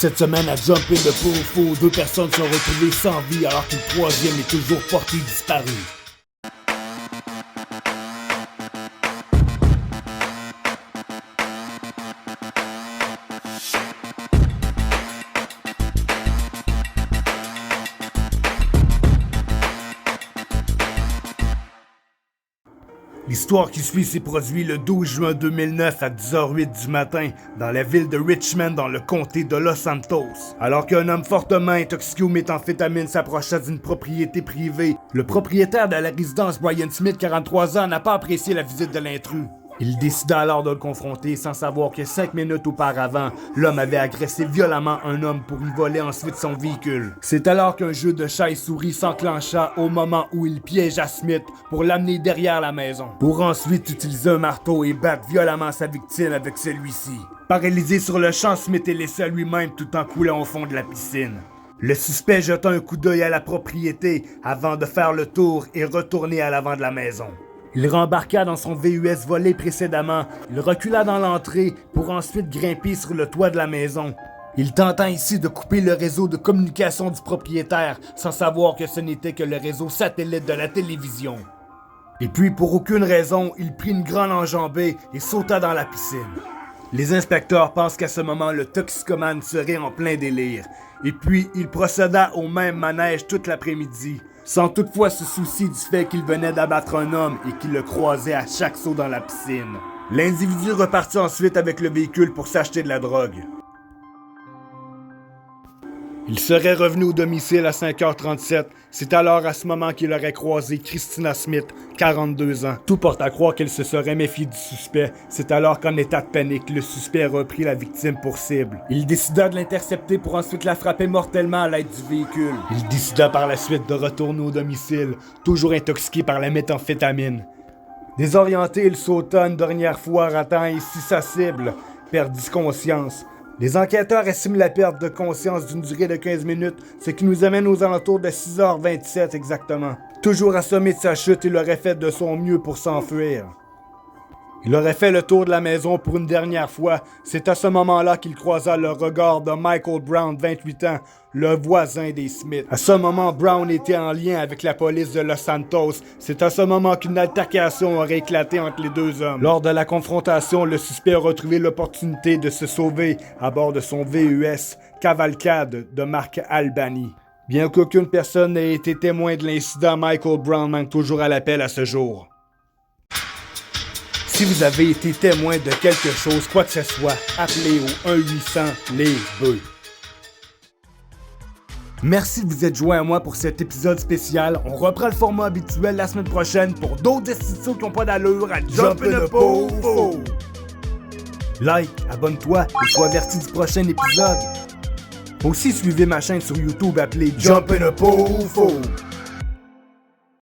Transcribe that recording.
Cette semaine à Jump in the Pool, deux personnes sont retrouvées sans vie alors qu'une troisième est toujours portée disparue. L'histoire qui suit s'est produite le 12 juin 2009 à 10h08 du matin dans la ville de Richmond dans le comté de Los Santos. Alors qu'un homme fortement intoxiqué aux méthamphétamines s'approcha d'une propriété privée, le propriétaire de la résidence Brian Smith, 43 ans, n'a pas apprécié la visite de l'intrus. Il décida alors de le confronter sans savoir que 5 minutes auparavant, l'homme avait agressé violemment un homme pour y voler ensuite son véhicule. C'est alors qu'un jeu de chat et souris s'enclencha au moment où il piégea Smith pour l'amener derrière la maison, pour ensuite utiliser un marteau et battre violemment sa victime avec celui-ci. Paralysé sur le champ, Smith est laissé à lui-même tout en coulant au fond de la piscine. Le suspect jeta un coup d'œil à la propriété avant de faire le tour et retourner à l'avant de la maison. Il rembarqua dans son VUS volé précédemment, il recula dans l'entrée pour ensuite grimper sur le toit de la maison. Il tenta ici de couper le réseau de communication du propriétaire sans savoir que ce n'était que le réseau satellite de la télévision. Et puis pour aucune raison, il prit une grande enjambée et sauta dans la piscine. Les inspecteurs pensent qu'à ce moment le toxicomane serait en plein délire. Et puis il procéda au même manège toute l'après-midi, sans toutefois se soucier du fait qu'il venait d'abattre un homme et qu'il le croisait à chaque saut dans la piscine. L'individu repartit ensuite avec le véhicule pour s'acheter de la drogue. Il serait revenu au domicile à 5h37. C'est alors à ce moment qu'il aurait croisé Christina Smith, 42 ans. Tout porte à croire qu'elle se serait méfiée du suspect. C'est alors qu'en état de panique, le suspect reprit la victime pour cible. Il décida de l'intercepter pour ensuite la frapper mortellement à l'aide du véhicule. Il décida par la suite de retourner au domicile, toujours intoxiqué par la méthamphétamine. Désorienté, il sauta une dernière fois, ratant ainsi sa cible, perdit conscience. Les enquêteurs estiment la perte de conscience d'une durée de 15 minutes, ce qui nous amène aux alentours de 6h27 exactement. Toujours assommé de sa chute, il aurait fait de son mieux pour s'enfuir. Il aurait fait le tour de la maison pour une dernière fois. C'est à ce moment-là qu'il croisa le regard de Michael Brown, 28 ans, le voisin des Smith. À ce moment, Brown était en lien avec la police de Los Santos. C'est à ce moment qu'une altercation aurait éclaté entre les deux hommes. Lors de la confrontation, le suspect a retrouvé l'opportunité de se sauver à bord de son VUS Cavalcade de marque Albany. Bien qu'aucune personne n'ait été témoin de l'incident, Michael Brown manque toujours à l'appel à ce jour. Si vous avez été témoin de quelque chose, quoi que ce soit, appelez au 1-800-LES-BEUFS. Merci de vous être joints à moi pour cet épisode spécial. On reprend le format habituel la semaine prochaine pour d'autres destinations qui n'ont pas d'allure à Jump in the Pool. Like, abonne-toi et sois averti du prochain épisode. Aussi, suivez ma chaîne sur YouTube appelée Jump in the Pool.